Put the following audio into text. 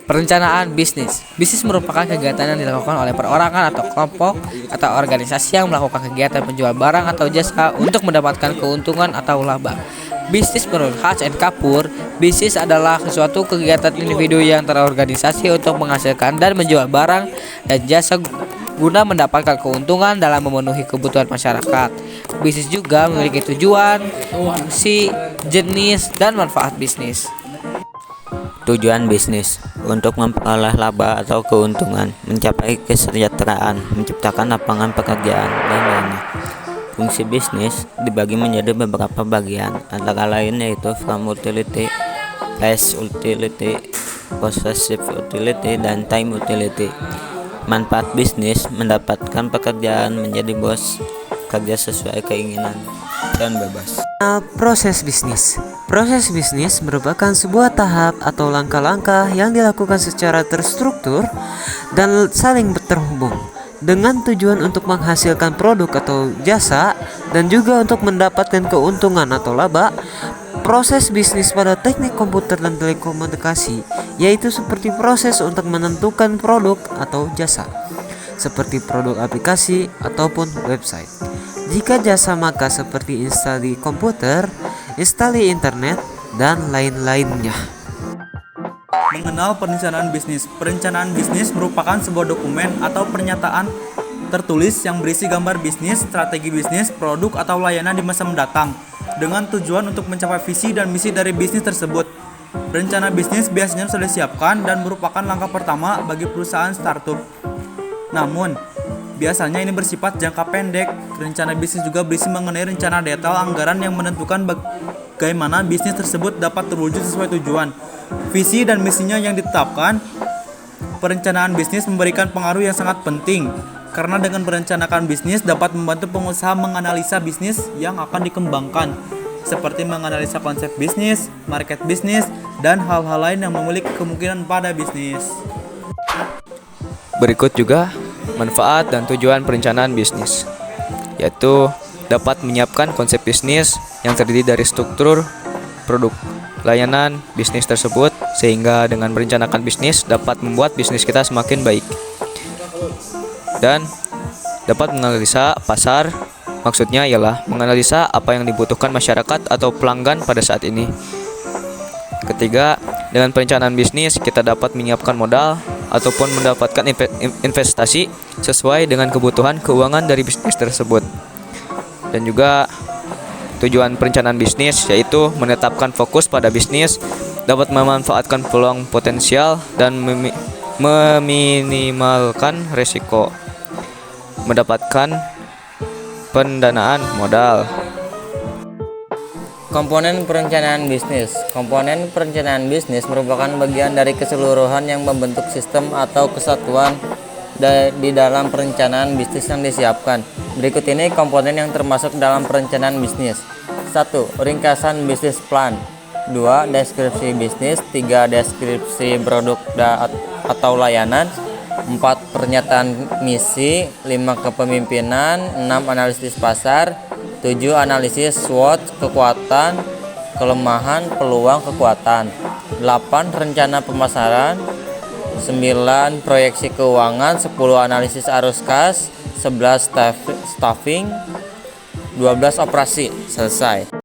Perencanaan bisnis. Bisnis merupakan kegiatan yang dilakukan oleh perorangan atau kelompok atau organisasi yang melakukan kegiatan menjual barang atau jasa untuk mendapatkan keuntungan atau laba. Bisnis menurut Hatch and Kapur, bisnis adalah suatu kegiatan individu yang terorganisasi untuk menghasilkan dan menjual barang dan jasa guna mendapatkan keuntungan dalam memenuhi kebutuhan masyarakat. Bisnis juga memiliki tujuan, fungsi, jenis, dan manfaat bisnis. Tujuan bisnis untuk memperoleh laba atau keuntungan, mencapai kesejahteraan, menciptakan lapangan pekerjaan, dan lainnya. Fungsi bisnis dibagi menjadi beberapa bagian, antara lain yaitu from utility, place utility, possessive utility, dan time utility. Manfaat bisnis mendapatkan pekerjaan, menjadi bos, kerja sesuai keinginan, dan bebas. Proses bisnis. Proses bisnis merupakan sebuah tahap atau langkah-langkah yang dilakukan secara terstruktur dan saling terhubung dengan tujuan untuk menghasilkan produk atau jasa dan juga untuk mendapatkan keuntungan atau laba. Proses bisnis pada teknik komputer dan telekomunikasi yaitu seperti proses untuk menentukan produk atau jasa, seperti produk aplikasi ataupun website. Jika jasa maka seperti install komputer, install internet, dan lain-lainnya. Mengenal perencanaan bisnis. Perencanaan bisnis merupakan sebuah dokumen atau pernyataan tertulis yang berisi gambar bisnis, strategi bisnis, produk atau layanan di masa mendatang dengan tujuan untuk mencapai visi dan misi dari bisnis tersebut. Rencana bisnis biasanya sudah disiapkan dan merupakan langkah pertama bagi perusahaan startup. Namun, biasanya ini bersifat jangka pendek. Rencana bisnis juga berisi mengenai rencana detail anggaran yang menentukan bagaimana bisnis tersebut dapat terwujud sesuai tujuan, visi dan misinya yang ditetapkan. Perencanaan bisnis memberikan pengaruh yang sangat penting karena dengan merencanakan bisnis dapat membantu pengusaha menganalisa bisnis yang akan dikembangkan, seperti menganalisa konsep bisnis, market bisnis, dan hal-hal lain yang memiliki kemungkinan pada bisnis. Berikut juga manfaat dan tujuan perencanaan bisnis, yaitu dapat menyiapkan konsep bisnis yang terdiri dari struktur, produk, layanan bisnis tersebut, sehingga dengan merencanakan bisnis dapat membuat bisnis kita semakin baik. Dan dapat menganalisa pasar, maksudnya ialah menganalisa apa yang dibutuhkan masyarakat atau pelanggan pada saat ini. Ketiga, dengan perencanaan bisnis kita dapat menyiapkan modal ataupun mendapatkan investasi sesuai dengan kebutuhan keuangan dari bisnis tersebut. Dan juga tujuan perencanaan bisnis yaitu menetapkan fokus pada bisnis, dapat memanfaatkan peluang potensial dan meminimalkan risiko, mendapatkan pendanaan modal. Komponen perencanaan bisnis. Komponen perencanaan bisnis merupakan bagian dari keseluruhan yang membentuk sistem atau kesatuan di dalam perencanaan bisnis yang disiapkan. Berikut ini komponen yang termasuk dalam perencanaan bisnis. 1. Ringkasan bisnis plan. 2. Deskripsi bisnis. 3. Deskripsi produk atau layanan. 4. Pernyataan misi. 5. Kepemimpinan. 6. Analisis pasar. 7. Analisis SWOT, kekuatan, kelemahan, peluang, kekuatan. 8. Rencana pemasaran. 9. Proyeksi keuangan. 10. Analisis arus kas. 11. Staffing. 12. Operasi. Selesai.